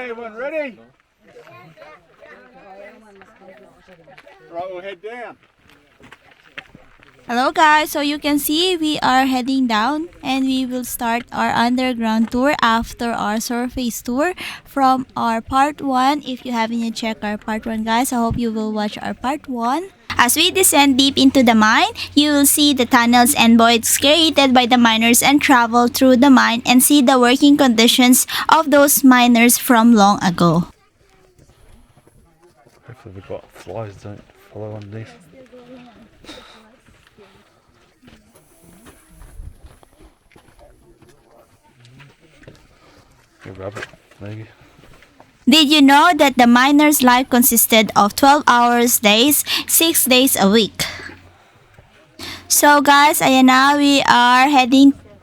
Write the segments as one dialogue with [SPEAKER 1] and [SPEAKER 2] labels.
[SPEAKER 1] Okay, everyone ready? Right, we'll head down.
[SPEAKER 2] Hello guys, so you can see we are heading down and we will start our underground tour after our surface tour from our part 1. If you haven't yet checked our part 1 guys, I hope you will watch our part 1. As we descend deep into the mine, you will see the tunnels and voids created by the miners and travel through the mine and see the working conditions of those miners from long ago.
[SPEAKER 3] Hopefully we've got flies don't follow underneath. A rabbit, maybe.
[SPEAKER 2] Did you know that the miner's life consisted of 12 hours days, 6 days a week? So guys, ayan na, we are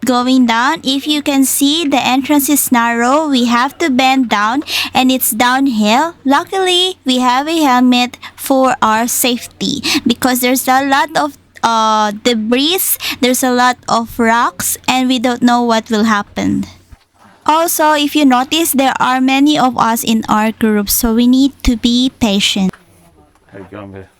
[SPEAKER 2] going down. If you can see, the entrance is narrow. We have to bend down and it's downhill. Luckily, we have a helmet for our safety because there's a lot of debris, there's a lot of rocks, and we don't know what will happen. Also, if you notice, there are many of us in our group, so we need to be patient.
[SPEAKER 3] How you going, Bear?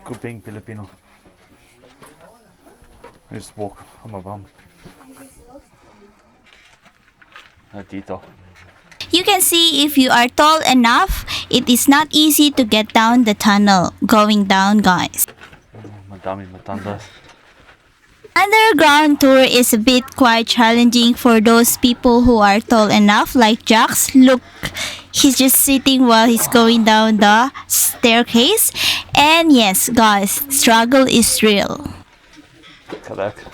[SPEAKER 3] Good being Filipino. I just walk on my bum. Dito.
[SPEAKER 2] You can see if you are tall enough, it is not easy to get down the tunnel. Going down, guys.
[SPEAKER 3] Madami matanda.
[SPEAKER 2] Underground tour is a bit quite challenging for those people who are tall enough, like Jax. Look, he's just sitting while he's going down the staircase. And yes, guys, struggle is real.
[SPEAKER 3] Correct.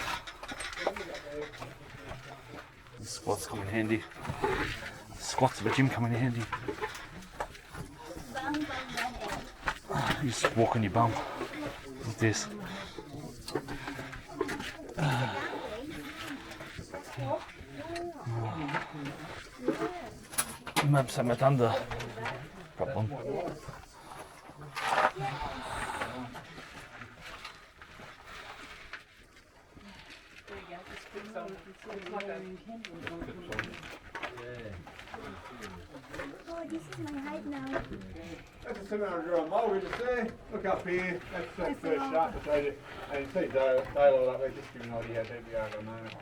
[SPEAKER 3] Squats come in handy. Squats at the gym come in handy. You just walk on your bum like this. Map sa matanda. Problem.
[SPEAKER 2] Oh, this is my height now.
[SPEAKER 1] That's a 700 mile, we just say. Look up here, that's the first shaft beside it. And you see daylight up there, just giving an idea how deep we are at the moment.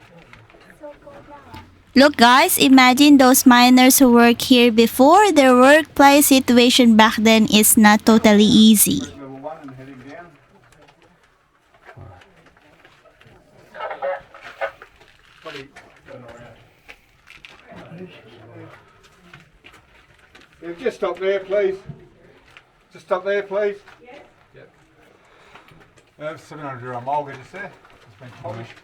[SPEAKER 2] So cold now. Look guys, imagine those miners who work here before. Their workplace situation back then is not totally easy.
[SPEAKER 1] Level 1 and heading down. Probably turn around. Yeah, just stop there, please. Just stop there, please. Yep. 700 mile, we just there. It's been polished.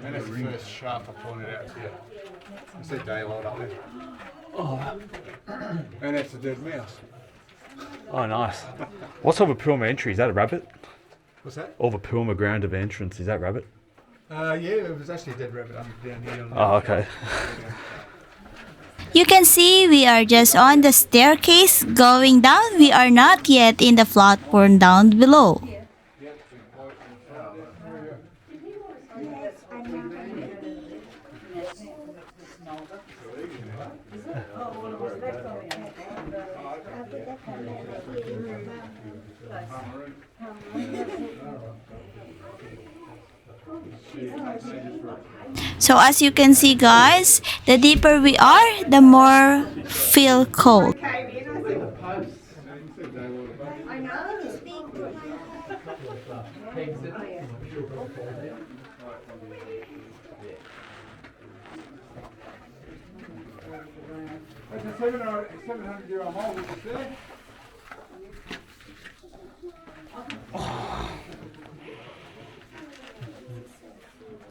[SPEAKER 1] And that's the first shaft I pointed out to you. You see daylight up there. Oh. And that's the dead mouse.
[SPEAKER 3] Oh, nice. What's over Puma entry? Is that a rabbit?
[SPEAKER 1] What's that?
[SPEAKER 3] Over Puma ground of entrance, is that rabbit?
[SPEAKER 1] Yeah, it was actually a dead rabbit down here. On the
[SPEAKER 3] Oh, okay.
[SPEAKER 2] You can see we are just on the staircase going down. We are not yet in the platform down below. So as you can see guys, the deeper we are, the more feel cold.
[SPEAKER 1] That's a 700 mile, we just there.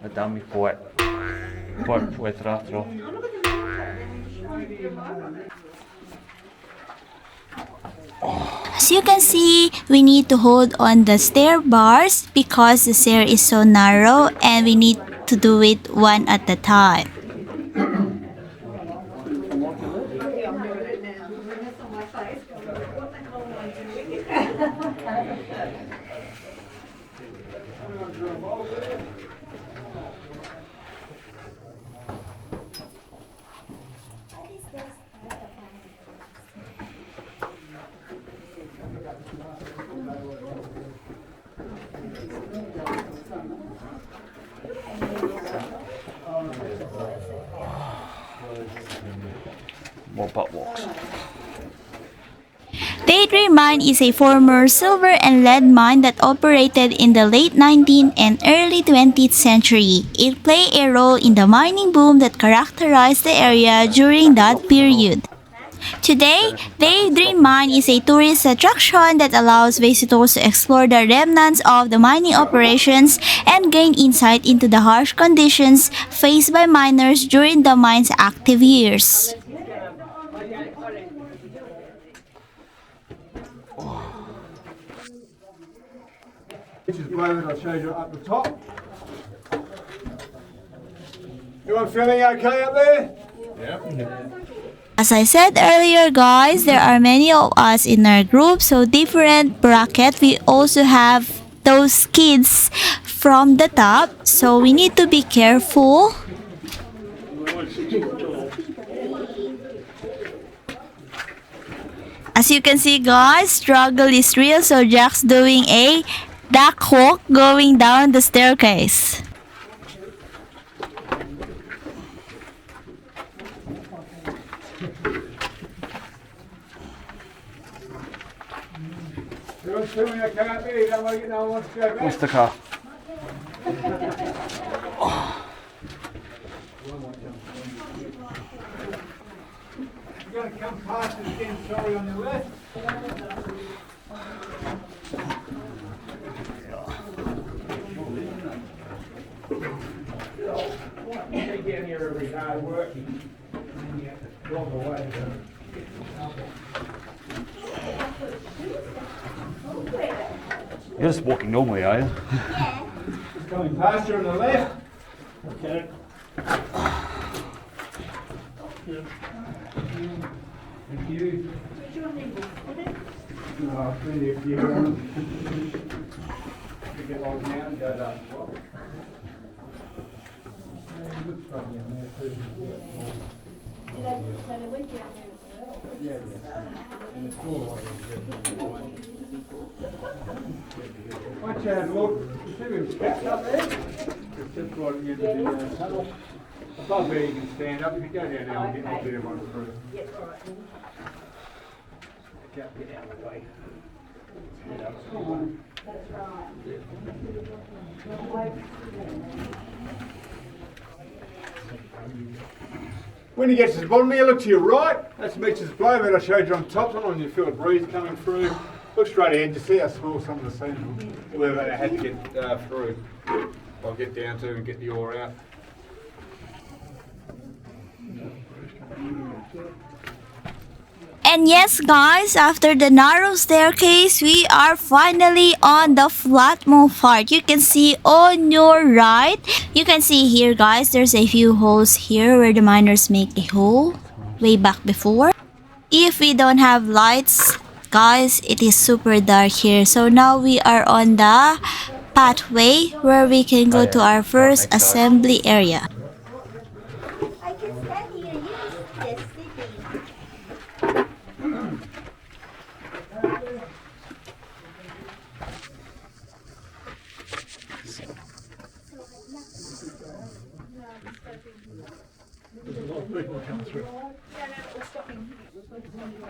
[SPEAKER 3] Madami poet. Poet ratro.
[SPEAKER 2] As you can see, we need to hold on the stair bars because the stair is so narrow and we need to do it one at a time.
[SPEAKER 3] More butt walks.
[SPEAKER 2] Daydream Mine is a former silver and lead mine that operated in the late 19th and early 20th century. It played a role in the mining boom that characterized the area during that period. Today, Daydream Mine is a tourist attraction that allows visitors to explore the remnants of the mining operations and gain insight into the harsh conditions faced by miners during the mine's active years.
[SPEAKER 1] Which is below that I showed you up the top. Everyone feeling okay up there? Yeah.
[SPEAKER 2] As I said earlier, guys, there are many of us in our group, so different bracket. We also have those kids from the top, so we need to be careful. As you can see, guys, struggle is real, so Jack's doing a duck walk going down the staircase.
[SPEAKER 1] Everyone's feeling okay up there? You don't want to get no one wants to go back?
[SPEAKER 3] What's the car?
[SPEAKER 1] You're going to come past it again, sorry, on your left. You get down here every day working, and you have to drop away.
[SPEAKER 3] You're just walking normally, are you?
[SPEAKER 1] Just coming past you on the left. Okay. Thank you. Oh, plenty of you. You get logged out and go down. Watch out, look. You see them steps up there? It's just right at the end of the tunnel. Above there you can stand up. If you go down there, I'll get everyone through. Yep, all right. Get out of the way. That's right. When you get to the bottom here, look to your right. That's Meech's blow that I showed you on top. And you feel a breeze coming through. Look straight ahead. You see how small some of the seams where they had to get through. I'll get down to and get the ore out.
[SPEAKER 2] And yes, guys, after the narrow staircase, we are finally on the flatmost part. You can see on your right. You can see here, guys, there's a few holes here where the miners make a hole way back before. If we don't have lights, guys, it is super dark here. So now we are on the pathway where we can go to our first assembly area.
[SPEAKER 4] I can stand here,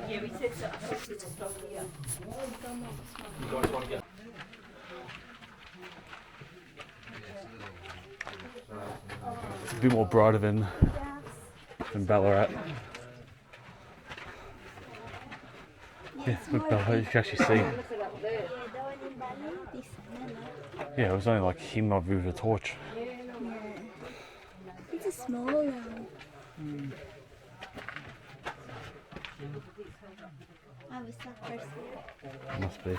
[SPEAKER 4] use this sitting.
[SPEAKER 3] It's a bit more brighter than Ballarat. Yeah, look, Ballarat, you can actually see. Yeah, it was only like him not with a torch.
[SPEAKER 4] It's a small one. I was stuck first.
[SPEAKER 3] Must be.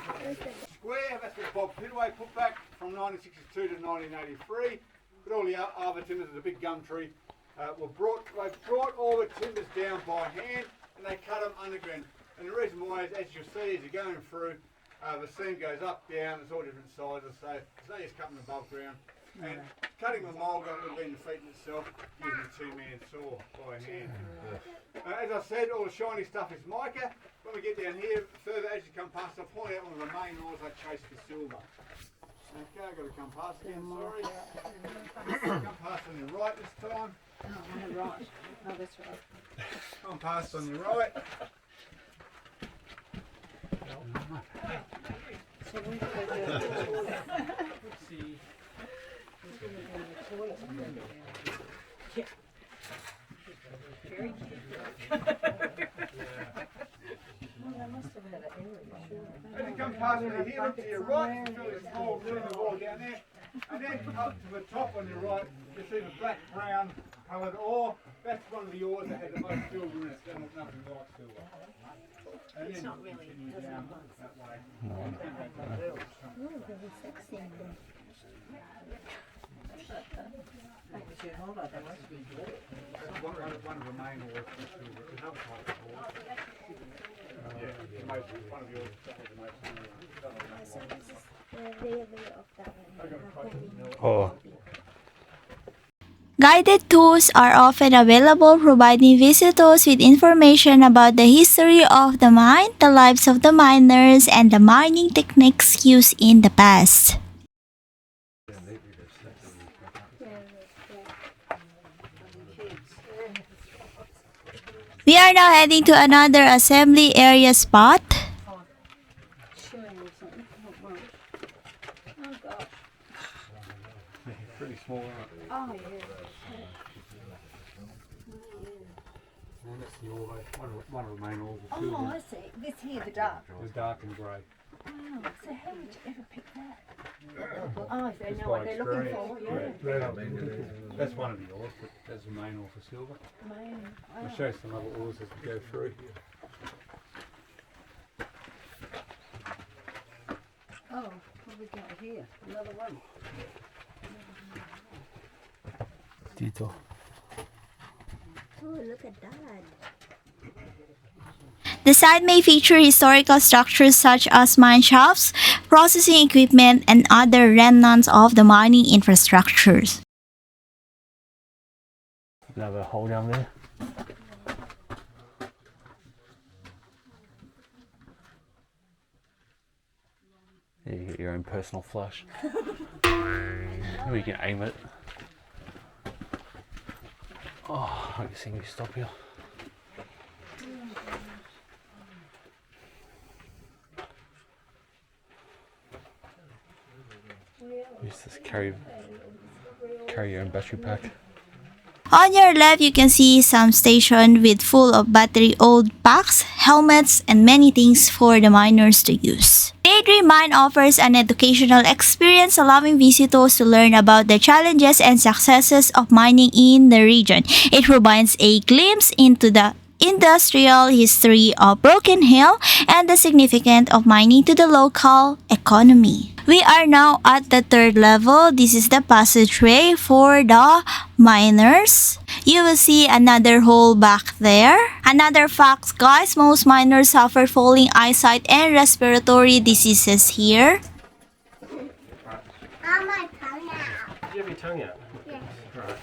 [SPEAKER 1] Square, that's what Bob Pidway put back from 1962 to 1983. But all the other timbers, the big gum tree, they brought all the timbers down by hand, and and they cut them underground. And the reason why is, as you'll see, as you're going through, the seam goes up, down, it's all different sizes, so it's no use cutting above ground. And cutting the mulga would have been defeating itself using a two-man saw by hand. As I said, all the shiny stuff is mica. When we get down here, further as you come past, I'll point out one of the main ores I chase for silver. Okay, I've got to come past again, sorry. Come past on your right this time.
[SPEAKER 5] Oh, right. Oh, that's right.
[SPEAKER 1] Come past on your right.
[SPEAKER 5] So we've got to go to the toilet. Let's see. We're going to go to the toilet. Yeah. Very cute. Well, they must have had an area, sure.
[SPEAKER 1] As you come past over here, look to your right, you feel this small room wall down there. And then up to the top on your right, you see the black brown coloured ore. That's one of the ores that had the most silver in it, and there's nothing like silver. And
[SPEAKER 5] It's
[SPEAKER 1] then
[SPEAKER 5] not really,
[SPEAKER 1] continue
[SPEAKER 5] doesn't
[SPEAKER 1] down
[SPEAKER 5] look
[SPEAKER 1] that way.
[SPEAKER 4] Oh, very sexy.
[SPEAKER 5] like it's your holiday, they must be good.
[SPEAKER 1] That's one of the main ores for silver. It's another type of ore. Yeah, the most, one of the ores that has the most silver.
[SPEAKER 4] The real of that one.
[SPEAKER 3] Oh.
[SPEAKER 2] Guided tours are often available, providing visitors with information about the history of the mine, the lives of the miners, and the mining techniques used in the past. We are now heading to another assembly area spot.
[SPEAKER 5] Showing you something. Oh, right. Oh, gosh.
[SPEAKER 1] Pretty small, isn't it?
[SPEAKER 5] Oh, yeah.
[SPEAKER 1] And that's the ore, one of the main ores of
[SPEAKER 5] Oh,
[SPEAKER 1] silver.
[SPEAKER 5] I see. This here, the dark.
[SPEAKER 1] The dark and grey.
[SPEAKER 5] Oh, so how did you ever pick that? Oh, if they know what they're looking for, yeah.
[SPEAKER 1] That's one of the ores, but that's the main ore for silver.
[SPEAKER 5] Man,
[SPEAKER 1] I'll show you some other ores as we go through.
[SPEAKER 5] oh, what have we got here? Another one.
[SPEAKER 3] Tito.
[SPEAKER 4] Oh, look at that.
[SPEAKER 2] The site may feature historical structures such as mine shafts, processing equipment, and other remnants of the mining infrastructures.
[SPEAKER 3] Another hole down there. There you get your own personal flush. We can aim it. Oh, I can see me stop here. Use this carry your own battery pack.
[SPEAKER 2] On your left, you can see some station with full of battery old packs, helmets, and many things for the miners to use. Daydream Mine offers an educational experience allowing visitors to learn about the challenges and successes of mining in the region. It provides a glimpse into the industrial history of Broken Hill and the significance of mining to the local economy. We are now at the third level. This is the passageway for the miners. You will see another hole back there. Another fact, guys, most miners suffer falling eyesight and respiratory diseases here.
[SPEAKER 4] Oh, my tongue out.
[SPEAKER 6] Do you have your tongue out?
[SPEAKER 4] Yes.
[SPEAKER 6] Right.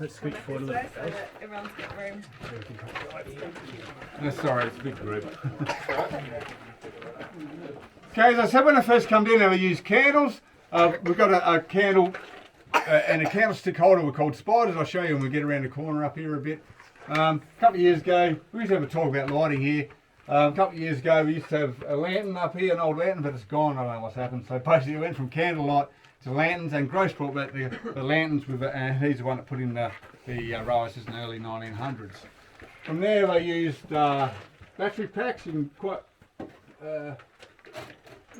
[SPEAKER 6] Let's switch forward a little bit.
[SPEAKER 5] Everyone's got room.
[SPEAKER 1] No, sorry, it's a big group. Okay, as I said when I first come in, we use candles. We've got a candle and a candlestick holder we're called spiders. I'll show you when we get around the corner up here a bit. A couple of years ago, we used to have a talk about lighting here. A couple of years ago, we used to have a lantern up here, an old lantern, but it's gone. I don't know what's happened. So basically, it went from candlelight to lanterns, and Gross brought back the lanterns with he's the one that put in the rises in the early 1900s. From there, they used battery packs. You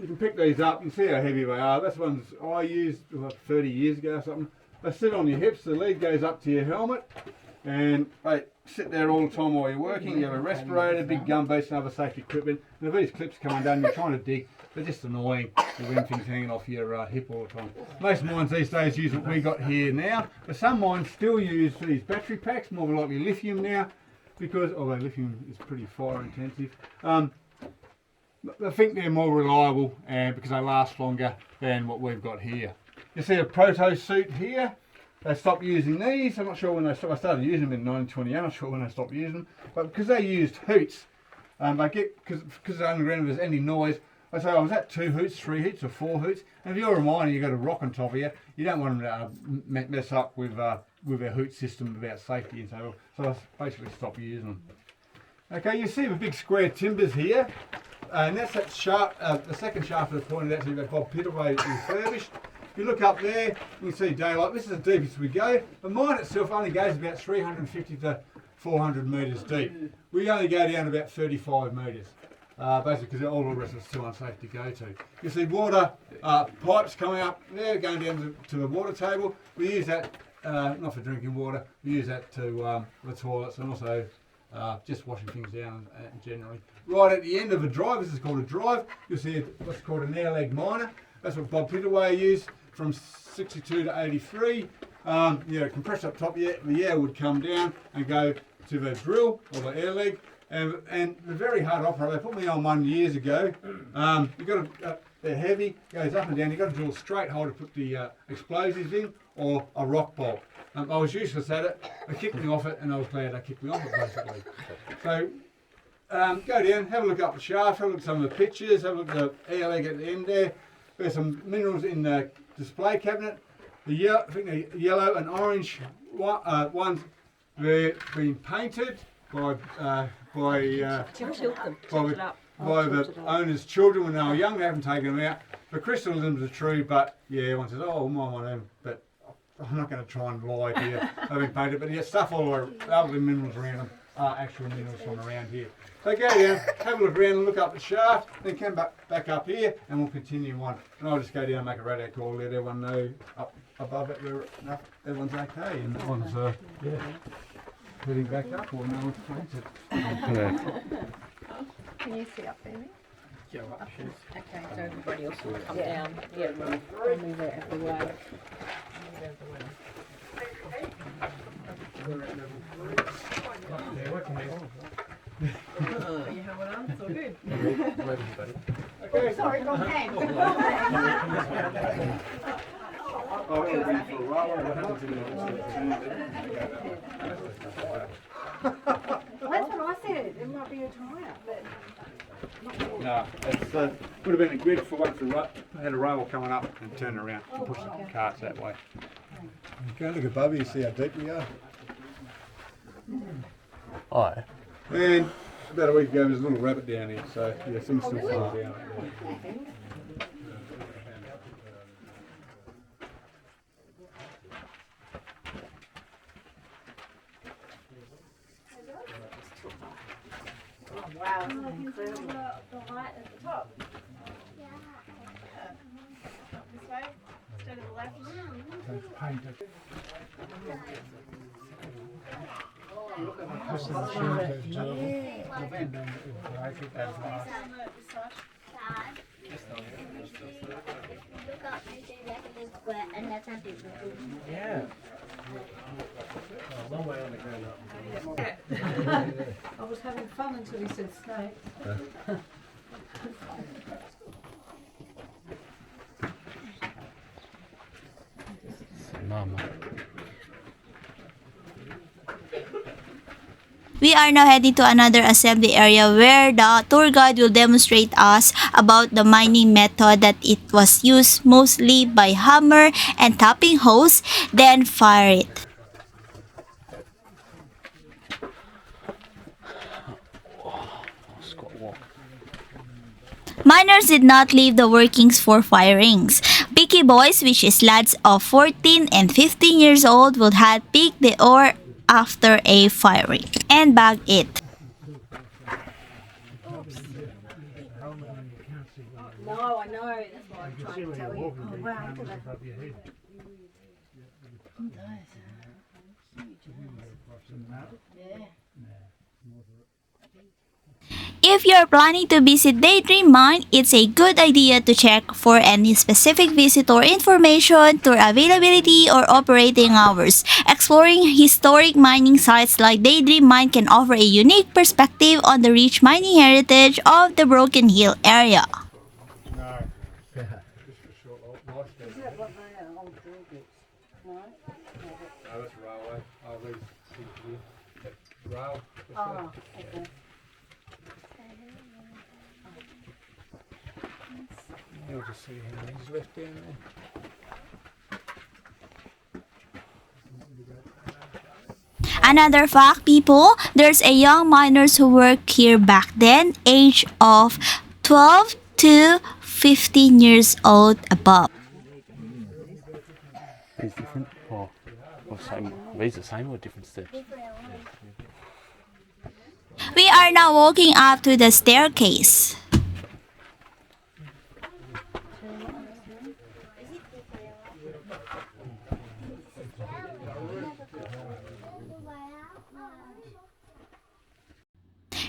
[SPEAKER 1] can pick these up and see how heavy they are. That's ones I used 30 years ago or something. They sit on your hips, the lead goes up to your helmet, and they sit there all the time while you're working. You have a respirator, big gum beats and other safety equipment. And if these clips come undone, you're trying to dig, they're just annoying. The wind things hanging off your hip all the time. Most mines these days use what we got here now, but some mines still use these battery packs, more likely lithium now. because although lithium is pretty fire intensive, I think they're more reliable and because they last longer than what we've got here. You see a proto suit here. They stopped using these. I'm not sure when they stopped. I started using them in 1928. I'm not sure when they stopped using them, but because they used hoots, they get because underground if there's any noise. I say, oh, was that 2 hoots, 3 hoots, or 4 hoots? And if you're a miner, you've got a rock on top of you. You don't want them to mess up with their hoot system about safety and so on. So I basically stopped using them. Okay, you see the big square timbers here, and that's that shaft. The second shaft of the point is actually that Bob Pitaway refurbished. If you look up there, you can see daylight. This is the deepest we go. The mine itself only goes about 350 to 400 metres deep. We only go down about 35 metres. Basically because all the rest is too unsafe to go to. You see water pipes coming up there, going down to the water table. We use that not for drinking water, we use that to the toilets and also just washing things down generally. Right at the end of a drive, this is called a drive, you'll see what's called an air leg miner. That's what Bob Pitaway used from 62 to 83. Compressed up top, the air would come down and go to the drill or the air leg. And they're very hard to operate. They put me on one years ago. They're heavy, goes up and down. You've got to drill a straight hole to put the explosives in, or a rock bolt. I was useless at it. They kicked me off it, and I was glad they kicked me off it basically. So go down, have a look up the shaft, have a look at some of the pictures, have a look at the air leg at the end there. There's some minerals in the display cabinet. I think the yellow and orange ones, they're being painted by the owner's children when they were young. They haven't taken them out. The crystallizms are true, but yeah, everyone says, oh, mine one of them. But I'm not going to try and lie here. They've been painted, but yeah, stuff all over, other minerals around them are actual minerals from around here. So go down, have a look around and look up the shaft, then come back up here, and we'll continue on. And I'll just go down and make a radio call, let everyone know up above it where everyone's okay, and that one's heading back up, or no one's painted.
[SPEAKER 4] Can you see up there?
[SPEAKER 6] Yeah, right, cheers.
[SPEAKER 5] Okay, so everybody else will come down. Yeah, right. I'll move it out of the way. Oh, you have one on? It's all good.
[SPEAKER 1] Okay.
[SPEAKER 4] Sorry, wrong hand.
[SPEAKER 1] Oh, it'll be for a while. What happens in
[SPEAKER 4] That's what I said. It might be a tie-up, but
[SPEAKER 1] No, it would have been a grid for once I had a rail coming up and turn around and push the carts that way. Okay, look above you, see how deep we are.
[SPEAKER 3] Oh,
[SPEAKER 1] And about a week ago, there's a little rabbit down here, so yeah, some still fall down.
[SPEAKER 4] wow, it's incredible.
[SPEAKER 7] The light at the top. Yeah. This way, instead of the left.
[SPEAKER 1] It's painted.
[SPEAKER 6] Yeah. A long way on the ground up.
[SPEAKER 5] I was having fun until he said snake.
[SPEAKER 3] mama.
[SPEAKER 2] We are now heading to another assembly area where the tour guide will demonstrate us about the mining method that it was used mostly by hammer and tapping hose, then fire it.
[SPEAKER 3] Squat walk.
[SPEAKER 2] Miners did not leave the workings for firings. Picky boys, which is lads of 14 and 15 years old, would have picked the ore after a firing and bag it.
[SPEAKER 5] No, I know. That's what I'm trying to tell you.
[SPEAKER 4] Oh, wow, look at that.
[SPEAKER 2] If you're planning to visit Daydream Mine, it's a good idea to check for any specific visitor information, tour availability, or operating hours. Exploring historic mining sites like Daydream Mine can offer a unique perspective on the rich mining heritage of the Broken Hill area.
[SPEAKER 1] No. Just a short lifespan.
[SPEAKER 5] Is that what they are, old drill bits? No?
[SPEAKER 1] No, that's railway. Oh, these things here. That rail.
[SPEAKER 5] Oh, okay.
[SPEAKER 1] You'll just see how many's left down there.
[SPEAKER 2] Another fact, people, there's a young miners who worked here back then, age of 12 to 15 years old above.
[SPEAKER 3] These different or same? These the same or different steps?
[SPEAKER 2] We are now walking up to the staircase.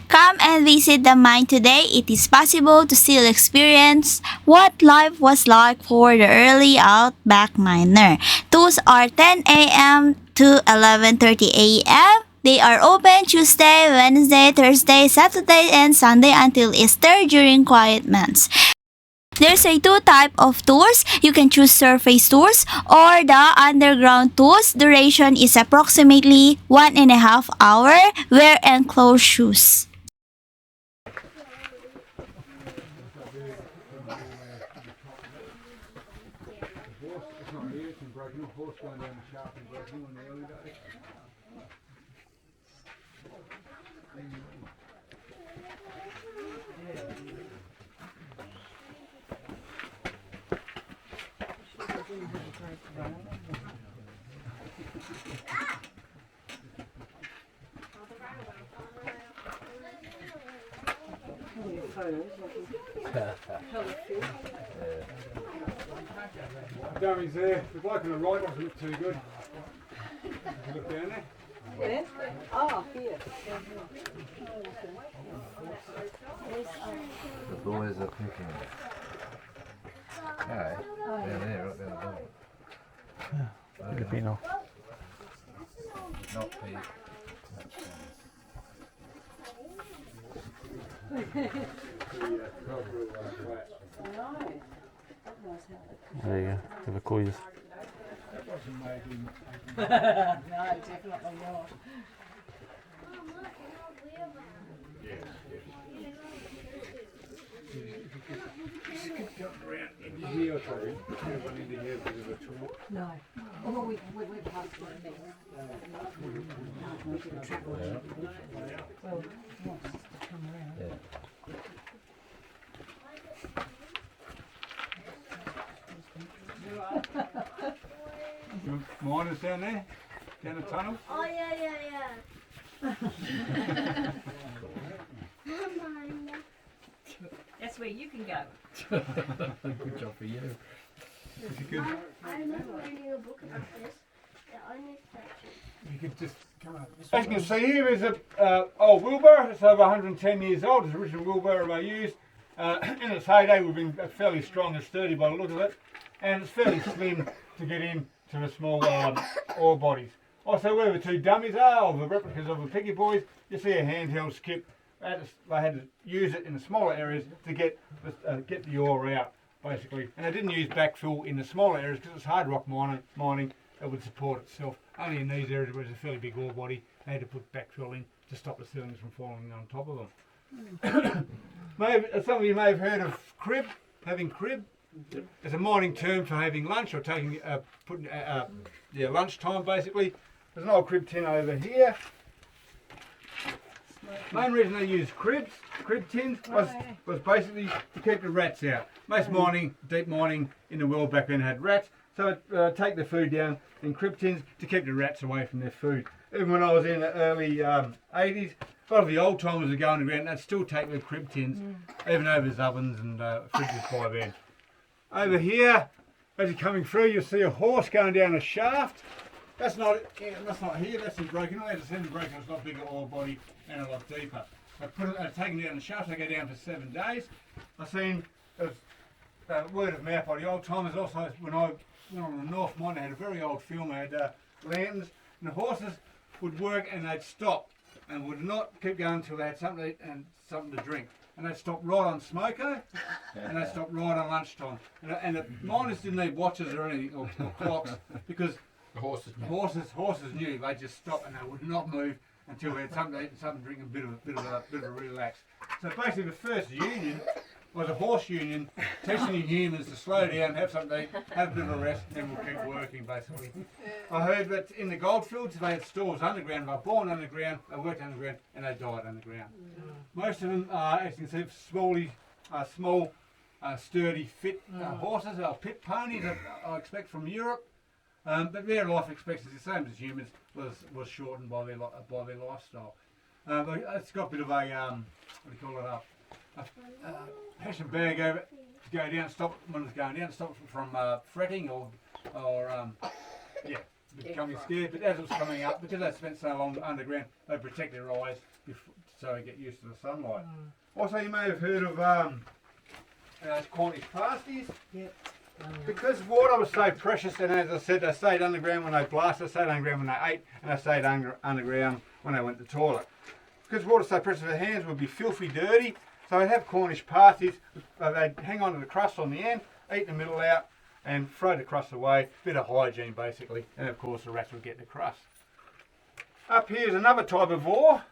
[SPEAKER 2] Come and visit the mine today. It is possible to still experience what life was like for the early outback miner. Those are 10 a.m. to 11:30 a.m. They are open Tuesday, Wednesday, Thursday, Saturday, and Sunday until Easter during quiet months. There's a two type of tours. You can choose surface tours or the underground tours. Duration is approximately 1.5 hours. Wear enclosed shoes.
[SPEAKER 1] It's not here, it's in Broken Hill. Horse going down the shaft in Broken Hill in the early days. Dummy's there. The bloke on the right doesn't look too good. If you look down there.
[SPEAKER 5] Where? Oh, here.
[SPEAKER 8] The boys are picking it. Hey, down there, right down the bottom.
[SPEAKER 3] Filipino.
[SPEAKER 8] Not Pete.
[SPEAKER 3] There you go. Have a quiz.
[SPEAKER 5] No, definitely not.
[SPEAKER 1] Here or something. Everyone into here because of a tour.
[SPEAKER 5] No. Oh, well, we passed one there. We could travel. Well, he wants us to come around.
[SPEAKER 1] Miners down there? Down the tunnel?
[SPEAKER 7] Oh, yeah. Mine.
[SPEAKER 5] That's where you can go.
[SPEAKER 6] Good job for you.
[SPEAKER 1] If you could,
[SPEAKER 7] I remember reading a book about this. The only section.
[SPEAKER 1] you could just come up. As you can see here is a old wheelbarrow. It's over 110 years old. It's the original wheelbarrow I used. In its heyday, we've been fairly strong and sturdy by the look of it, and it's fairly slim to get in to the small ore bodies. Also, where the two dummies are, or the replicas of the Piggy Boys, you see a handheld skip. They had to use it in the smaller areas to get the ore out, basically. And they didn't use backfill in the smaller areas because it's hard rock mining that would support itself. Only in these areas where there's a fairly big ore body, they had to put backfill in to stop the ceilings from falling on top of them. Some of you may have heard of crib, having crib. It's a mining term for having lunch or taking lunch time basically. There's an old crib tin over here. Main reason they used crib tins was basically to keep the rats out. Most mining, deep mining in the world back then had rats, so take the food down in crib tins to keep the rats away from their food. Even when I was in the early 80s, a lot of the old timers are going around and they'd still take their crib tins, even though there's ovens and fridges by then. Over here, as you're coming through, you'll see a horse going down a shaft. That's not here, that's in Broken Hill. As I said, in Broken Hill, it's a lot bigger ore body and a lot deeper. taken down the shaft, they go down for 7 days. I've seen word of mouth by the old timers. Also, when I went on the North Mine, they had a very old film, they had lanterns, and the horses would work and they'd stop and would not keep going until they had something to eat and something to drink. And they'd stop right on smoko, and they'd stop right on lunchtime. And the miners didn't need watches or anything, or clocks, because
[SPEAKER 8] The horses.
[SPEAKER 1] horses knew. They just stopped and they would not move until they had something to eat and something to drink, and a bit of a relax. So basically, the first union was a horse union, teaching the humans to slow down, have something to eat, have a bit of a rest, and then we'll keep working. Basically, I heard that in the goldfields they had stores underground. They were born underground, they worked underground, and they died underground. Most of them are, as you can see, small, sturdy, fit horses. They are pit ponies, I expect, from Europe. But their life expectancy, the same as humans, was shortened by their lifestyle. But it's got a bit of a what do you call it, a passion bag over it to go down, stop when it's going down, stop it from fretting or becoming scared. But as it was coming up, because they spent so long underground, they protect their eyes so they get used to the sunlight. Also, you may have heard of Cornish pasties.
[SPEAKER 5] Yep.
[SPEAKER 1] Because water was so precious, and as I said, they stayed underground when they blasted, they stayed underground when they ate, and they stayed underground when they went to the toilet. Because water was so precious, their hands would be filthy dirty, so they'd have Cornish pasties, they'd hang on to the crust on the end, eat the middle out, and throw the crust away. Bit of hygiene, basically, and of course the rats would get the crust. Up here is another type of ore,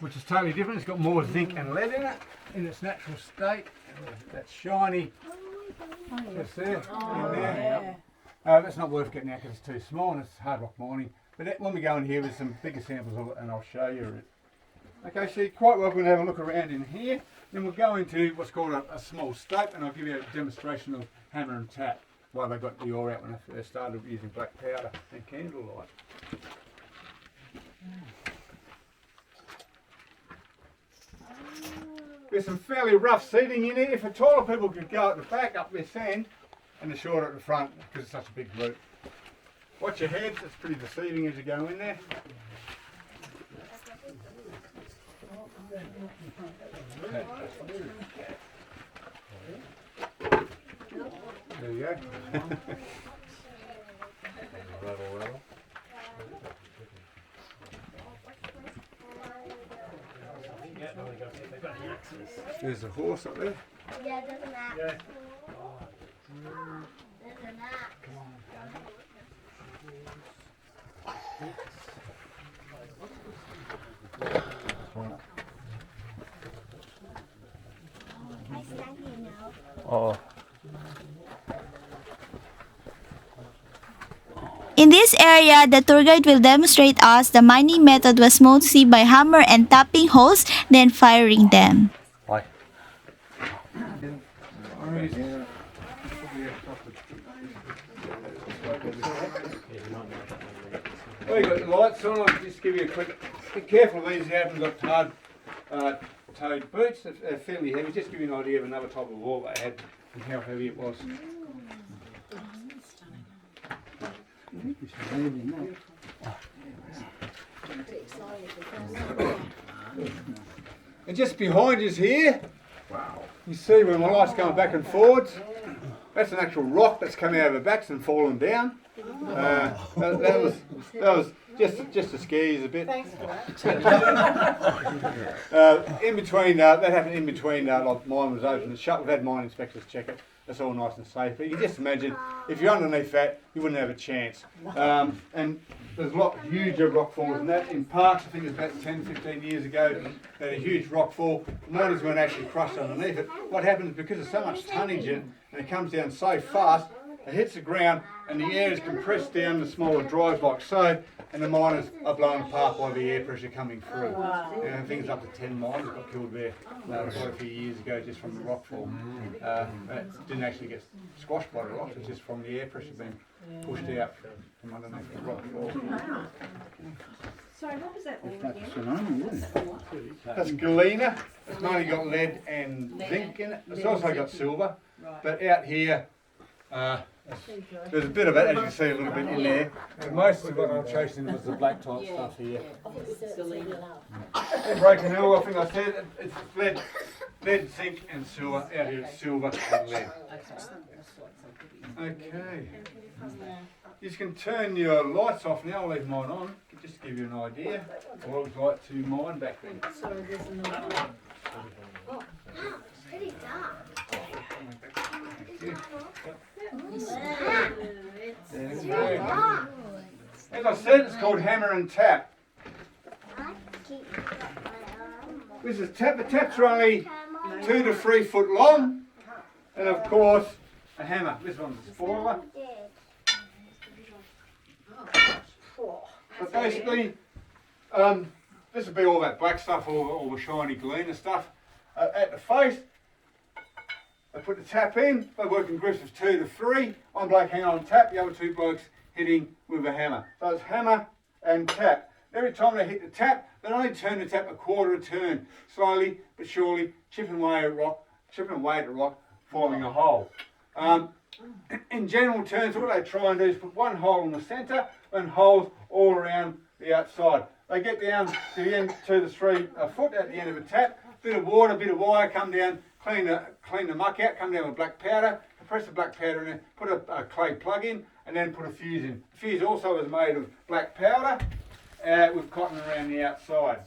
[SPEAKER 1] which is totally different. It's got more zinc and lead in it, in its natural state. That shiny. Just there, in there. That's not worth getting out because it's too small and it's hard rock mining. But when we go in here with some bigger samples of it, and I'll show you it. Okay, so you're quite welcome to have a look around in here. Then we'll go into what's called a small stope, and I'll give you a demonstration of hammer and tap while they got the ore out when they first started using black powder and candlelight. There's some fairly rough seating in here. If the taller people could go at the back up this end and the shorter at the front because it's such a big route. Watch your heads, it's pretty deceiving as you go in there. There you go. There's a horse up there.
[SPEAKER 7] Yeah, there's an axe.
[SPEAKER 1] Yeah.
[SPEAKER 7] There's an axe. I stand here now.
[SPEAKER 3] Oh.
[SPEAKER 2] In this area, the tour guide will demonstrate us the mining method was mostly by hammer and tapping holes, then firing them.
[SPEAKER 3] Why?
[SPEAKER 1] Well, you've got the lights on. I'll just give you a quick. Be careful of these. You haven't got hard toed boots. They're fairly heavy. Just give you an idea of another type of wall they had and how heavy it was. And just behind us here, you see where my light's going back and forwards. That's an actual rock that's coming out of the backs and fallen down. That was just to scare you a bit.
[SPEAKER 5] Thanks for that.
[SPEAKER 1] In between, that happened in between, like mine was open and shut. We've had mine inspectors check it. It's all nice and safe. But you can just imagine, if you're underneath that, you wouldn't have a chance. And there's a lot huger rockfalls than that. In parks, I think it was about 10, 15 years ago, they had a huge rockfall. Miners weren't actually crushed underneath it. What happens is because there's so much tonnage in it, and it comes down so fast, it hits the ground and the air is compressed down to smaller drives like so, and the miners are blown apart by the air pressure coming through. And I think it's up to 10 miners got killed there quite a few years ago just from the rockfall. It didn't actually get squashed by the rocks, it's just from the air pressure being pushed out from underneath the rockfall.
[SPEAKER 5] Sorry, what was that all again?
[SPEAKER 1] That's galena. It's mainly got lead and zinc in it. It's also got silver. But out here, There's a bit of it, as you can see, a little bit in there. But most of what I'm chasing was the black type stuff here. Broken hill, I think I said, it's lead, zinc and silver. Out here it's silver and lead. Okay. You can turn your lights off now, I'll leave mine on, just to give you an idea of what it was like to mine back then.
[SPEAKER 5] Sorry, there's another one.
[SPEAKER 7] Oh, pretty dark.
[SPEAKER 1] As I said, it's called hammer and tap. This is tap. The taps are only 2 to 3 foot long, and of course a hammer. This one's smaller. But basically, this would be all that black stuff, all the shiny galena stuff. At the face, they put the tap in. They work in groups of 2 to 3. One bloke hanging on tap, the other 2 blokes hitting with a hammer. So it's hammer and tap. Every time they hit the tap, they only turn the tap a quarter turn, slowly but surely, chipping away at the rock, forming a hole. In general terms, what they try and do is put one hole in the centre and holes all around the outside. They get down to the end, 2 to 3 foot at the end of a tap, bit of water, bit of wire, come down, clean the muck out, come down with black powder, press the black powder in there, put a clay plug in, and then put a fuse in. The fuse also is made of black powder with cotton around the outside.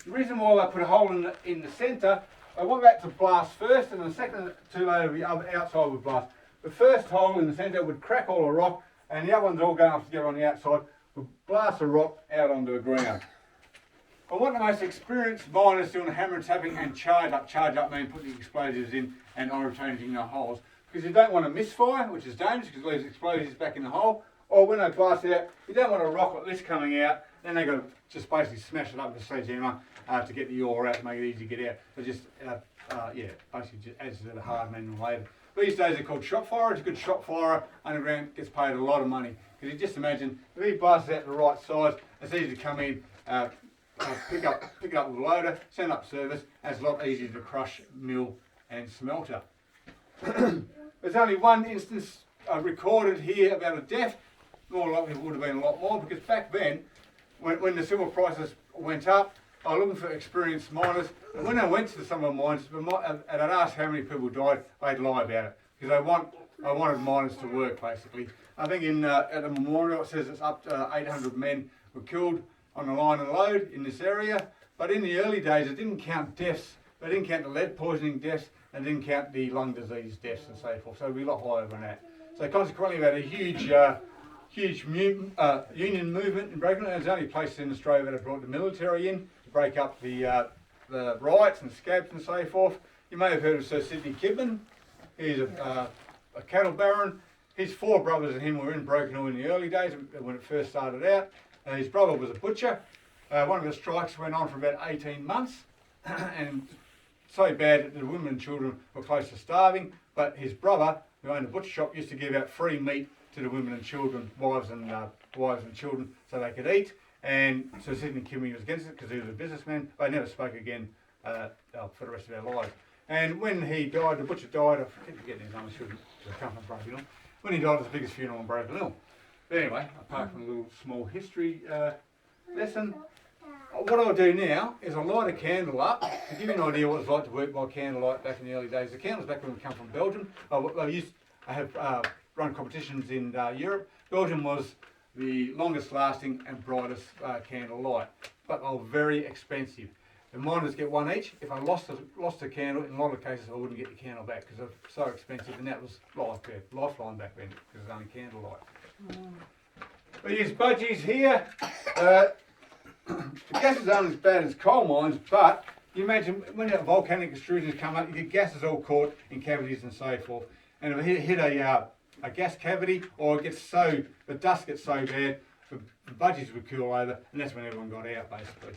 [SPEAKER 1] The reason why they put a hole in the centre, they want that to blast first, and the second 2 layers of the other outside would blast. The first hole in the centre would crack all the rock, and the other ones all going up together on the outside would blast the rock out onto the ground. I want the most experienced miners doing hammer and tapping and charge up means putting the explosives in and changing the holes. Because you don't want to misfire, which is dangerous because it leaves explosives back in the hole. Or when they blast it out, you don't want a rock like this coming out, then they've got to just basically smash it up with a sledgehammer to get the ore out to make it easy to get out. So just, basically just adds to the hard manual labour. These days they're called shot firers. A good shot firer underground gets paid a lot of money. Because you just imagine, if he blasts out the right size, it's easy to come in, pick it up with a loader, send up service, and it's a lot easier to crush, mill and smelter. There's only one instance recorded here about a death. More likely it would have been a lot more, because back then, when the silver prices went up, I was looking for experienced miners, and when I went to some of the mines, and I'd ask how many people died, they'd lie about it, because I wanted miners to work, basically. I think at the memorial it says it's up to 800 men were killed on the line and load in this area, but in the early days it didn't count deaths. They didn't count the lead poisoning deaths, and didn't count the lung disease deaths and so forth, so it'd be a lot higher than that. So consequently we had a huge union movement in breaking it. There's only places in Australia that have brought the military in to break up the riots and scabs and so forth. You may have heard of Sir Sidney Kidman. He's a cattle baron. His 4 brothers and him were in Broken Hill in the early days when it first started out. His brother was a butcher. One of the strikes went on for about 18 months and so bad that the women and children were close to starving, but his brother, who owned a butcher shop, used to give out free meat to the women and children, wives and children, so they could eat. And so Sidney Kidman was against it because he was a businessman. They never spoke again for the rest of their lives. And when he died, the butcher died, I keep forgetting his name, I come from Broken Hill. When he died, it was the biggest funeral in Broken Hill. But anyway, apart from a little small history lesson, what I'll do now is I'll light a candle up to give you an idea what it's like to work by candlelight back in the early days. The candles back when we come from Belgium, I have run competitions in Europe. Belgium was the longest lasting and brightest candle light, but they were very expensive. The miners get one each. If I lost a candle, in a lot of cases I wouldn't get the candle back because they're so expensive, and that was lifeline back then because it was only candlelight. We use budgies here. The gases aren't as bad as coal mines, but you imagine when volcanic extrusions come up, you get gases all caught in cavities and so forth. And if it hit a gas cavity, or the dust gets so bad, the budgies would cool over, and that's when everyone got out, basically.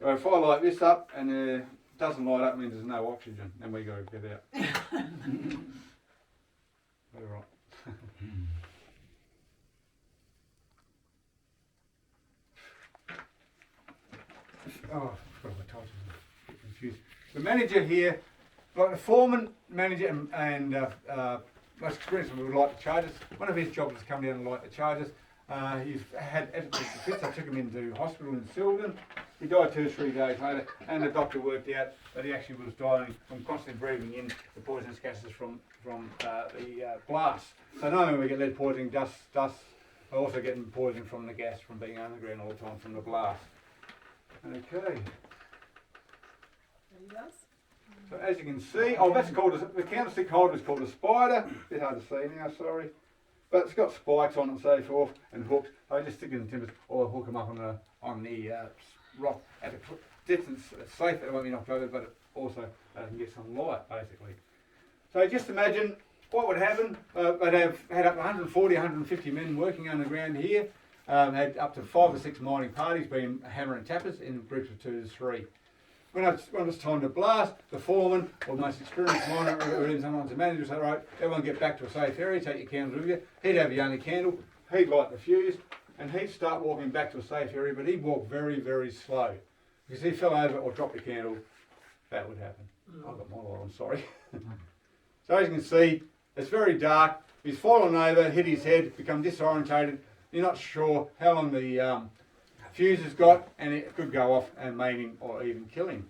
[SPEAKER 1] So if I light this up and it doesn't light up, it means there's no oxygen, then we got to get out. All right. Oh, I forgot my titles. I'm confused. The manager here, like the foreman, manager, and most experienced one would light the charges. One of his jobs was to come down and light the charges. He's had attitude fits. I took him into hospital in Silverton. He died 2 or 3 days later, and the doctor worked out that he actually was dying from constantly breathing in the poisonous gases from the blast. So not only we get lead poisoning, dust, we're also getting poisoning from the gas from being underground all the time from the blast. Okay. So as you can see, that's called the candlestick holder is called a spider. A bit hard to see now, sorry. But it's got spikes on it and so forth, and hooks. I just stick it in the timbers, or hook them up on the rock at a distance. It's safe, it won't be knocked over, but it also can get some light, basically. So just imagine what would happen. They'd have had up to 140, 150 men working underground here. Had up to 5 or 6 mining parties, being hammer and tappers in groups of 2 to 3. When it's time to blast, the foreman or the most experienced miner, or even sometimes the manager, would say, right, everyone get back to a safe area, take your candles with you. He'd have the only candle, he'd light the fuse, and he'd start walking back to a safe area, but he'd walk very, very slow. Because if he fell over or dropped the candle, that would happen. I've got my light on, sorry. So as you can see, it's very dark. He's fallen over, hit his head, become disorientated. You're not sure how long the fuse has got, and it could go off and maim him or even kill him.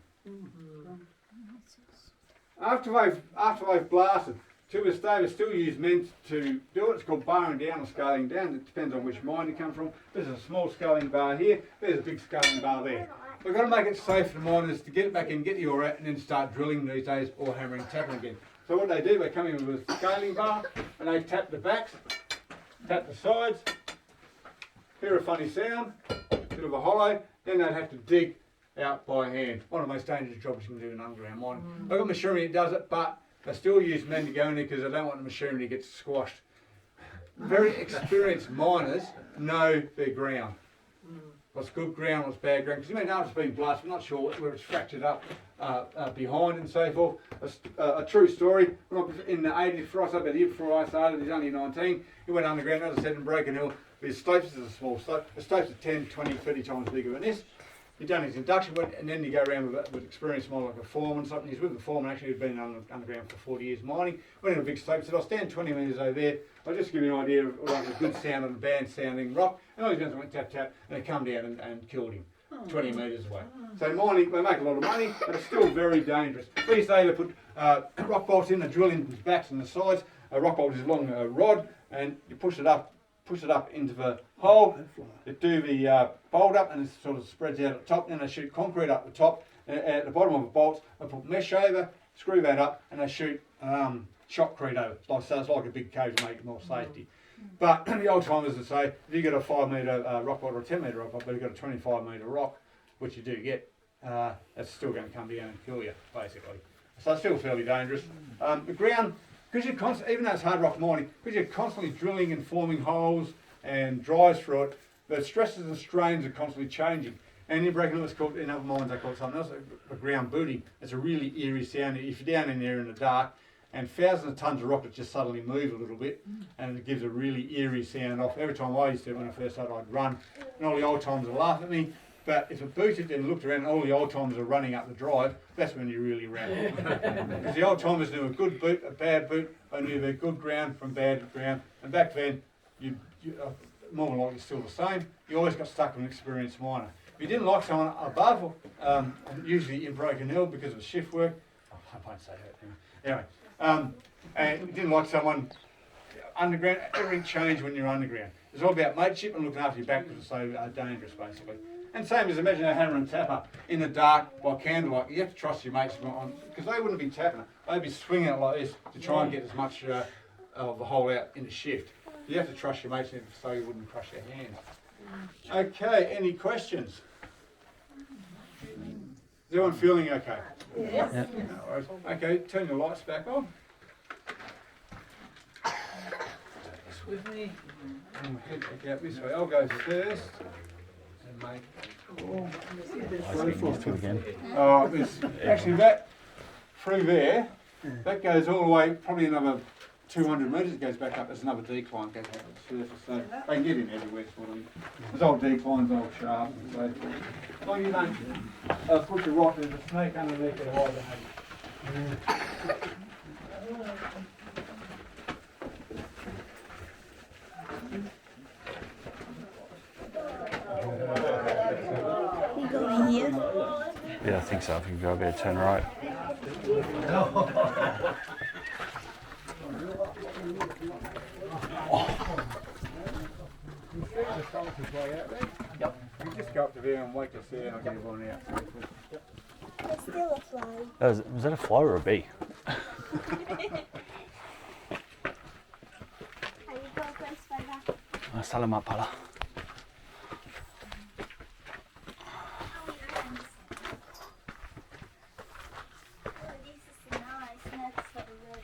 [SPEAKER 1] After they've blasted, to this day they still use men to do it. It's called barring down or scaling down. It depends on which mine you come from. There's a small scaling bar here, there's a big scaling bar there. We've got to make it safe for the miners to get it back in, get the ore out, and then start drilling these days or hammering and tapping again. So what they do, they come in with a scaling bar and they tap the backs, tap the sides, hear a funny sound, bit of a hollow, then they'd have to dig out by hand. One of the most dangerous jobs you can do in underground mining. They've got machinery that does it, but they still use men to go in there because they don't want the machinery to get squashed. Very experienced miners know their ground. What's good ground, what's bad ground. Because you may know it's been blasted, we're not sure where it's fractured up behind and so forth. A true story, in the 80s, for us, about the year before I started, he's only 19, he went underground, as I said, in Broken Hill. His stopes is a small stope. The stopes are 10, 20, 30 times bigger than this. He'd done his induction, and then you go around with experienced miner like a foreman or something. He's with the foreman, actually, who'd been underground for 40 years mining. Went in a big stope, said, I'll stand 20 metres over there. I'll just give you an idea of like a good sound and bad sounding rock. And all he's done went tap, tap, and they come down and killed him 20 metres away. So mining, they make a lot of money, but it's still very dangerous. These days they put rock bolts in, they drill in the backs and the sides. A rock bolt is a long rod, and you push it up into the hole, they do the bolt up, and it sort of spreads out at the top, and then they shoot concrete up the top, and at the bottom of the bolts they put mesh over, screw that up, and they shoot shotcrete over. So it's like a big cage to make it more safety. But the old timers would say, if you get a 5 metre rock bolt or a 10 metre rock bolt, but you've got a 25 metre rock, which you do get, that's still going to come down and kill you, basically. So it's still fairly dangerous. The ground, because you're constantly, even though it's hard rock mining, because you're constantly drilling and forming holes and drives through it, the stresses and strains are constantly changing. And in Broken Hill, it's called, in other mines they call it something else, a ground booty. It's a really eerie sound. If you're down in there in the dark, and thousands of tons of rock that just suddenly move a little bit, and it gives a really eerie sound off. Every time I used to, when I first started, I'd run, and all the old timers would laugh at me. But if it booted and looked around and all the old timers are running up the drive, that's when you really ran. Because the old timers knew a good boot, a bad boot, they knew their good ground from bad ground. And back then, you more than likely still the same, you always got stuck with an experienced miner. If you didn't like someone above, usually in Broken Hill because of shift work, I won't say that anyway. And you didn't like someone underground, everything changed when you're underground. It's all about mateship and looking after your back because it's so dangerous, basically. And same as imagine a hammer and tapper in the dark by candlelight. You have to trust your mates because they wouldn't be tapping it. They'd be swinging it like this to try and get as much of the hole out in the shift. You have to trust your mates so you wouldn't crush your hands. Okay, any questions? Is everyone feeling okay?
[SPEAKER 5] Yes.
[SPEAKER 3] Yep.
[SPEAKER 1] No worries. Okay, turn your lights back on.
[SPEAKER 5] With me.
[SPEAKER 1] And we'll head back out this way. I'll go first. And make
[SPEAKER 3] Again.
[SPEAKER 1] there's actually that through there, that goes all the way, probably another 200 metres, it goes back up. There's another decline goes back to the surface, so they can get in everywhere sort of. There's old declines, old shafts, and so forth. As long as you don't put your rock, there's a snake underneath the hole.
[SPEAKER 3] think so. I think we've got a bit of turn right.
[SPEAKER 1] Yep. You just go up to there and wait to see, and I'll get everyone out.
[SPEAKER 7] There's still a fly.
[SPEAKER 3] Was that a fly or a bee?
[SPEAKER 7] How you go, grandfather?
[SPEAKER 3] Salamat pala.
[SPEAKER 7] Oh, this is nice. Not so good.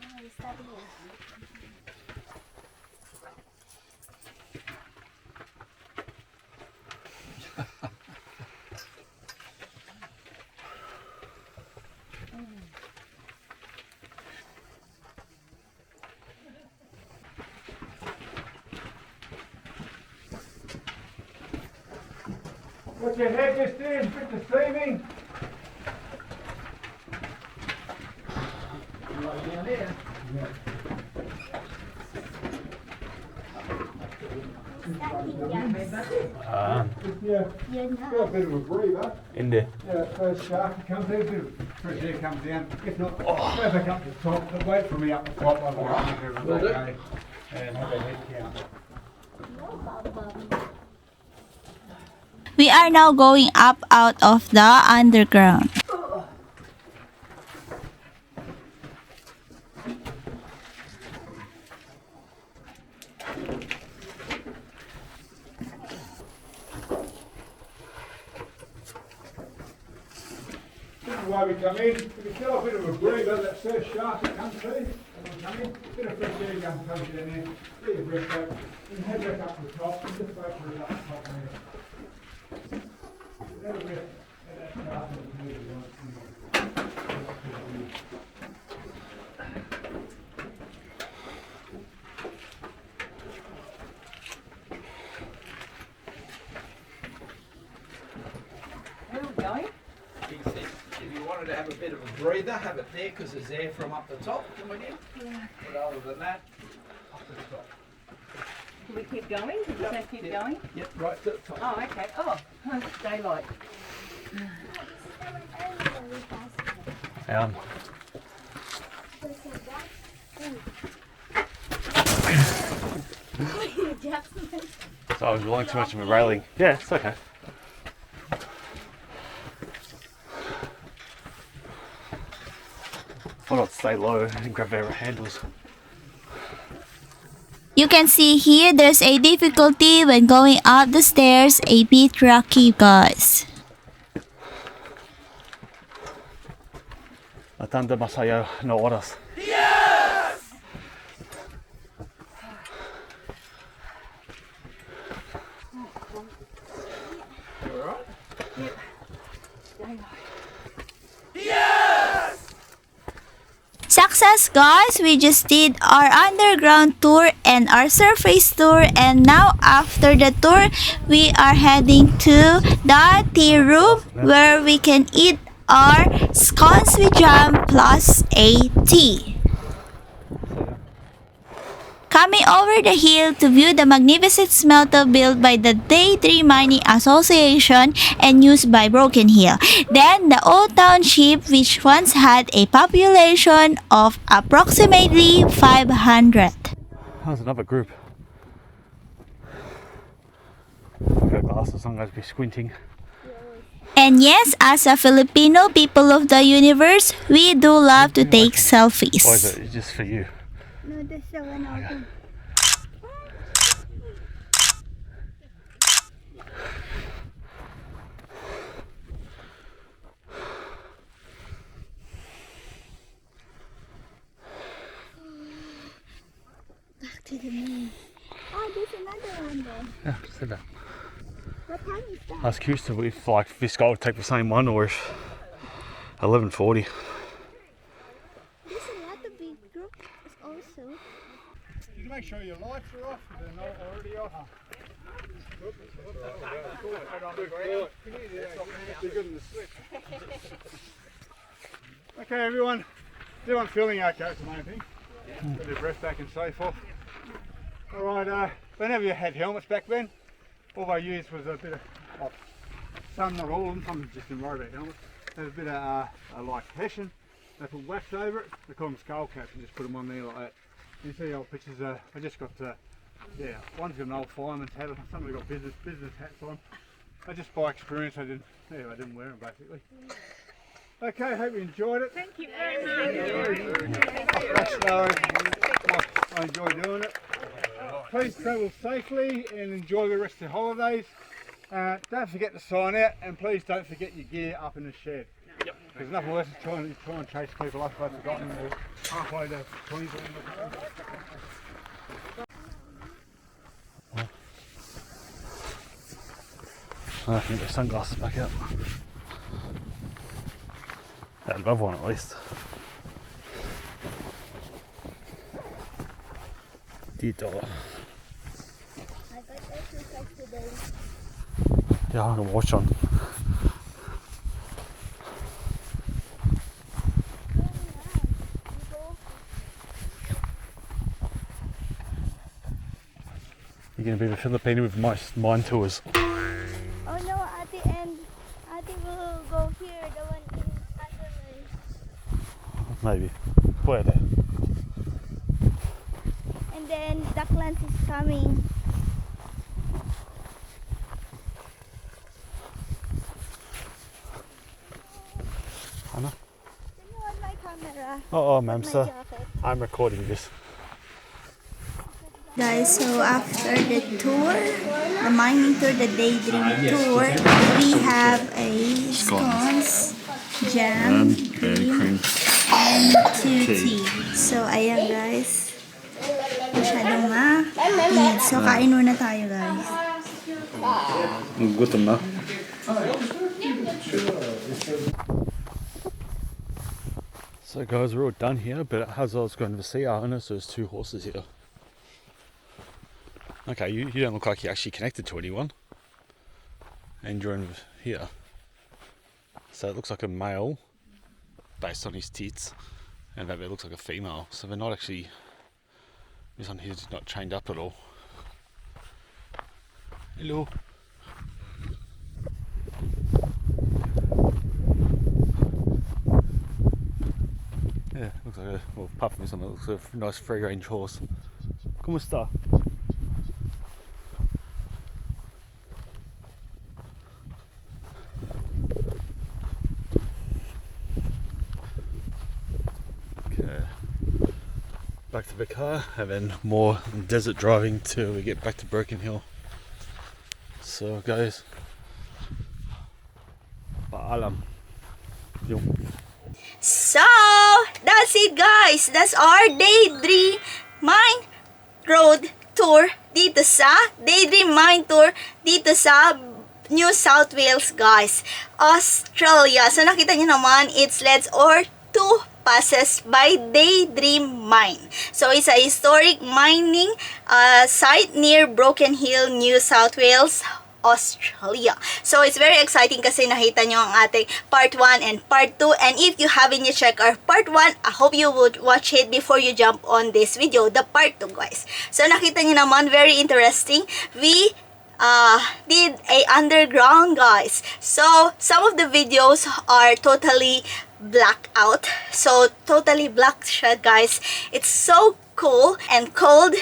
[SPEAKER 7] Oh, it's not here.
[SPEAKER 1] What's your head just doing? Good to see me. Yeah,
[SPEAKER 2] You're
[SPEAKER 1] got a
[SPEAKER 2] not.
[SPEAKER 1] bit of a breather.
[SPEAKER 3] In there.
[SPEAKER 1] Yeah, first shark that comes in, a bit of fresh air comes down. If not, go back up to the top. But wait for me up the top. I'll make everything okay. And have a head count.
[SPEAKER 2] We are now going up out of the underground.
[SPEAKER 1] This is why we come in. We can tell a bit of a breather. That first shark that comes through. Come in. Bit of fresh air comes down there. Get your breath back. And head back up to the top. And just wait for it up the top there. That'll be it. That shark will move it.
[SPEAKER 5] Where are we going?
[SPEAKER 6] He said if you wanted to have a bit of a breather, have it there because there's air from up the top coming in.
[SPEAKER 5] Yeah.
[SPEAKER 6] But other than that, up the top.
[SPEAKER 5] Do we keep going? Did you say keep going?
[SPEAKER 6] Yep, right to the top.
[SPEAKER 5] Oh, okay. Oh, it's daylight.
[SPEAKER 3] So I was relying too much on my railing. Yeah, it's okay. I'll not stay low and grab our handles.
[SPEAKER 2] You can see here there's a difficulty when going up the stairs, a bit rocky, guys.
[SPEAKER 3] Matanda masayo no oras.
[SPEAKER 2] Success, guys! We just did our underground tour and our surface tour, and now after the tour we are heading to the tea room where we can eat our scones with jam plus a tea. Coming over the hill to view the magnificent smelter built by the Day 3 Mining Association and used by Broken Hill. Then the old township, which once had a population of approximately 500.
[SPEAKER 3] There's another group. I've got glasses on, guys, be squinting.
[SPEAKER 2] And yes, as a Filipino people of the universe, we do love to take
[SPEAKER 3] Or is
[SPEAKER 2] selfies.
[SPEAKER 3] it just for you?
[SPEAKER 7] No, there's the one out there. Back to the moon. Oh, there's another one there.
[SPEAKER 3] Yeah, said that.
[SPEAKER 7] What time is that?
[SPEAKER 3] I was curious to if like this guy would take the same one or if 11:40.
[SPEAKER 7] There's a lot of big groups also.
[SPEAKER 1] You can make sure your lights are off if they're not already off. Okay, everyone. Is everyone feeling okay? It's the main thing. Get their breath back and so forth. Alright, whenever you had helmets back then, all they used was a bit of some, not all of them, some just didn't worry about helmets. There's a bit of like Hessian, they put wax over it, they call them skull caps and just put them on there like that. You see old pictures, I just got, yeah, one's got an old fireman's hat on, somebody got business hats on. I just by experience I didn't wear them basically. Okay, hope you enjoyed it.
[SPEAKER 5] Thank you very much.
[SPEAKER 1] I enjoy doing it. Please travel safely and enjoy the rest of the holidays. Don't forget to sign out, and please don't forget your gear up in the shed. Yep. There's nothing worse than trying to chase people up if they've forgotten them halfway to Queensland.
[SPEAKER 3] I can get my sunglasses back out. I'd love one at least. $10.
[SPEAKER 7] I got exercise today.
[SPEAKER 3] Yeah, I can watch on. You're going to be the Filipino with my mine tours.
[SPEAKER 7] Oh no, at the end, I think we'll go here, the one in Adelaide.
[SPEAKER 3] Maybe. Where there?
[SPEAKER 7] And then Ducklands is coming.
[SPEAKER 3] Anna?
[SPEAKER 7] Do you want my camera?
[SPEAKER 3] Oh, ma'am,
[SPEAKER 7] My
[SPEAKER 3] sir.
[SPEAKER 7] jacket.
[SPEAKER 3] I'm recording this.
[SPEAKER 2] Guys, so after the tour, the mining tour, the daydream tour, we have a scones, jam, cream, and 2 tea. So, ayan guys. Masyadong mainit. So, kain muna tayo guys.
[SPEAKER 3] Gutom na. So guys, we're all done here, but as I was going to see our owner, so there's 2 horses here. Okay, you don't look like you're actually connected to anyone. And you're in here. So it looks like a male, based on his tits, and maybe it looks like a female. So they're not actually, this one here's not chained up at all. Hello. Yeah, looks like a, well, apart from this one, it looks like a nice free range horse. ¿Cómo está? Okay, back to the car and then more desert driving till we get back to Broken Hill. So guys, paalam.
[SPEAKER 2] So, that's it guys. That's our Daydream Mine Road Tour dito sa Daydream Mine Tour dito sa New South Wales guys, Australia. So nakita niyo naman, it's lets or 2 passes by Daydream Mine. So it's a historic mining site near Broken Hill, New South Wales, Australia. So it's very exciting kasi nakita nyo ang ating part 1 and part 2, and if you haven't yet checked our part 1, I hope you would watch it before you jump on this video, the part 2 guys. So nakita nyo naman, very interesting. We did a underground guys. So some of the videos are totally black out. So totally black siya guys. It's so cool and cold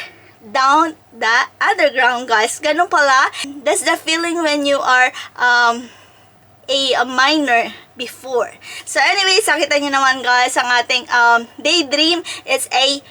[SPEAKER 2] down the underground guys. Ganun pala. That's the feeling when you are a miner before. So anyways, nakita nyo naman guys ang ating Daydream. It's a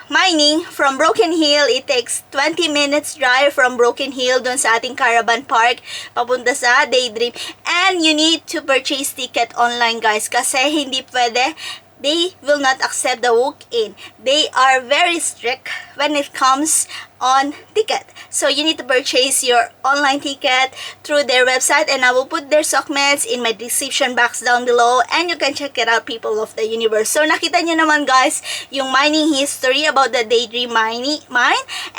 [SPEAKER 2] mining from Broken Hill. It takes 20 minutes drive from Broken Hill dun sa ating caravan park papunta sa Daydream. And you need to purchase ticket online guys kasi hindi pwede. They will not accept the walk-in. They are very strict when it comes on ticket. So you need to purchase your online ticket through their website, and I will put their documents in my description box down below, and you can check it out, people of the universe. So nakita nyo naman guys yung mining history about the Daydream mine,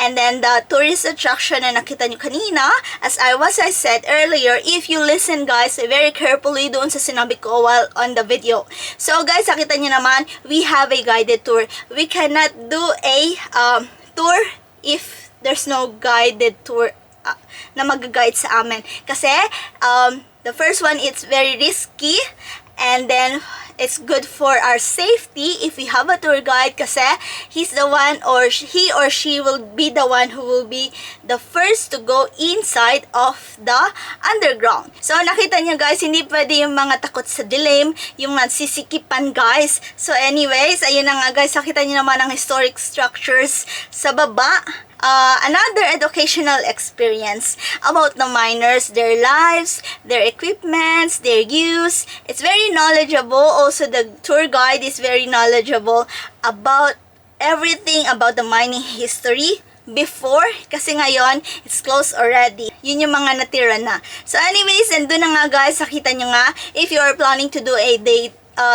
[SPEAKER 2] and then the tourist attraction na nakita nyo kanina. As I said earlier, if you listen guys very carefully doon sa sinabi ko while on the video. So guys, nakita nyo naman, we have a guided tour. We cannot do a tour if there's no guided tour na mag-guide sa amin. Kasi, The first one, it's very risky, and then it's good for our safety if we have a tour guide kasi he's the one, or he or she will be the one who will be the first to go inside of the underground. So nakita niyo guys, hindi pwede yung mga takot sa dilim, yung nagsisikipan guys. So anyways, ayun na nga guys, nakita niyo naman ang historic structures sa baba. Another educational experience about the miners, their lives, their equipments, their use. It's very knowledgeable. Also, the tour guide is very knowledgeable about everything about the mining history before, kasi ngayon, it's closed already. Yun yung mga natira na. So anyways, and doon na nga guys, nakita nyo nga, if you are planning to do a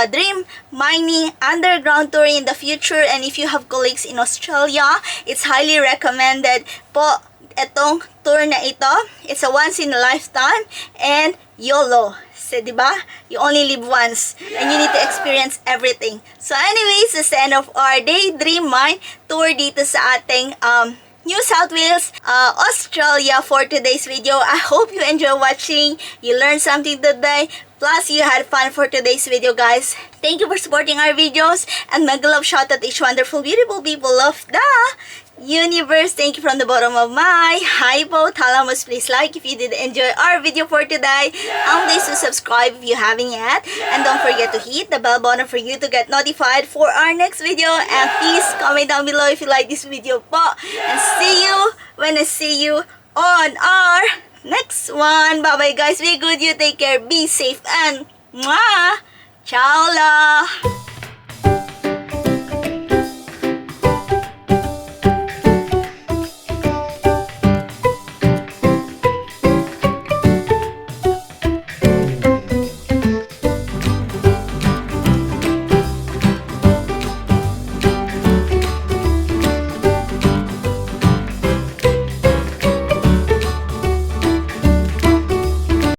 [SPEAKER 2] dream mining underground tour in the future, and if you have colleagues in Australia, it's highly recommended po itong tour na ito. It's a once in a lifetime and YOLO. So, diba? You only live once and you need to experience everything. So anyways, this is the end of our day dream mine tour dito sa ating New South Wales, Australia for today's video. I hope you enjoy watching. You learned something today. Plus, you had fun for today's video, guys. Thank you for supporting our videos. And mega love shout out to each wonderful, beautiful people of the universe. Thank you from the bottom of my hypothalamus. Please like if you did enjoy our video for today. And please do subscribe if you haven't yet. And don't forget to hit the bell button for you to get notified for our next video. And please comment down below if you like this video po. And see you when I see you on our next one. Bye bye guys. Be good. You take care. Be safe. And mwah! Ciao la!